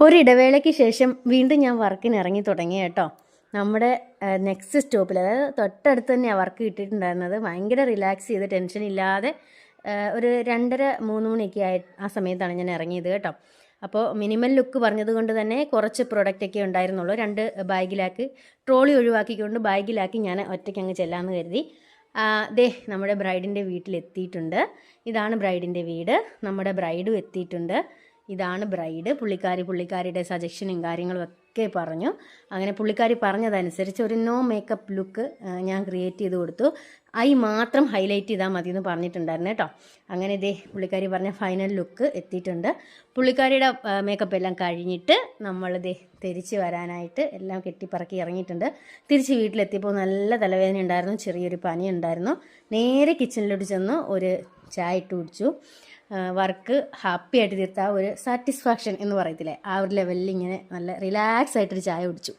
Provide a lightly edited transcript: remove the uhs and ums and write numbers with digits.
ഒരിടവേളയ്ക്ക് ശേഷം വീണ്ടും ഞാൻ വർക്കിന് ഇറങ്ങി തുടങ്ങി കേട്ടോ. നമ്മുടെ നെക്സ്റ്റ് സ്റ്റോപ്പിൽ, അതായത് തൊട്ടടുത്ത് തന്നെയാണ് വർക്ക് കിട്ടിയിട്ടുണ്ടായിരുന്നത്. ഭയങ്കര റിലാക്സ് ചെയ്ത് ടെൻഷൻ ഇല്ലാതെ ഒരു 2:30-3 മണിയൊക്കെ ആ സമയത്താണ് ഞാൻ ഇറങ്ങിയത് കേട്ടോ. അപ്പോൾ മിനിമൽ ലുക്ക് പറഞ്ഞത് കൊണ്ട് തന്നെ കുറച്ച് പ്രൊഡക്റ്റൊക്കെ ഉണ്ടായിരുന്നുള്ളൂ. 2 ബാഗിലാക്കി, ട്രോളി ഒഴിവാക്കിക്കൊണ്ട് ബാഗിലാക്കി ഞാൻ ഒറ്റയ്ക്ക് അങ്ങ് ചെല്ലാമെന്ന് കരുതി. ദേ നമ്മുടെ ബ്രൈഡിൻ്റെ വീട്ടിലെത്തിയിട്ടുണ്ട്. ഇതാണ് ബ്രൈഡിൻ്റെ വീട്. നമ്മുടെ ബ്രൈഡും എത്തിയിട്ടുണ്ട്. ഇതാണ് ബ്രൈഡ്. പുള്ളിക്കാരിയുടെ സജഷനും കാര്യങ്ങളും ഒക്കെ പറഞ്ഞു. അങ്ങനെ പുള്ളിക്കാരി പറഞ്ഞതനുസരിച്ച് ഒരു നോ മേക്കപ്പ് ലുക്ക് ഞാൻ ക്രിയേറ്റ് ചെയ്ത് കൊടുത്തു. ഐ മാത്രം ഹൈലൈറ്റ് ചെയ്താൽ മതി എന്ന് പറഞ്ഞിട്ടുണ്ടായിരുന്നു കേട്ടോ. അങ്ങനെ ഇതേ പുള്ളിക്കാരി പറഞ്ഞ ഫൈനൽ ലുക്ക് എത്തിയിട്ടുണ്ട്. പുള്ളിക്കാരിയുടെ മേക്കപ്പ് എല്ലാം കഴിഞ്ഞിട്ട് നമ്മളിതേ തിരിച്ച് വരാനായിട്ട് എല്ലാം കെട്ടിപ്പറക്കി ഇറങ്ങിയിട്ടുണ്ട്. തിരിച്ച് വീട്ടിലെത്തിയപ്പോൾ നല്ല തലവേദന ഉണ്ടായിരുന്നു, ചെറിയൊരു പനി ഉണ്ടായിരുന്നു. നേരെ കിച്ചണിലോട്ട് ചെന്ന് ഒരു ചായ ഇട്ട് കുടിച്ചു. വർക്ക് ഹാപ്പി ആയിട്ട് തീർത്ത ഒരു സാറ്റിസ്ഫാക്ഷൻ എന്ന് പറയത്തില്ലേ, ആ ഒരു ലെവലിൽ ഇങ്ങനെ നല്ല റിലാക്സ് ആയിട്ടൊരു ചായ കുടിച്ചു.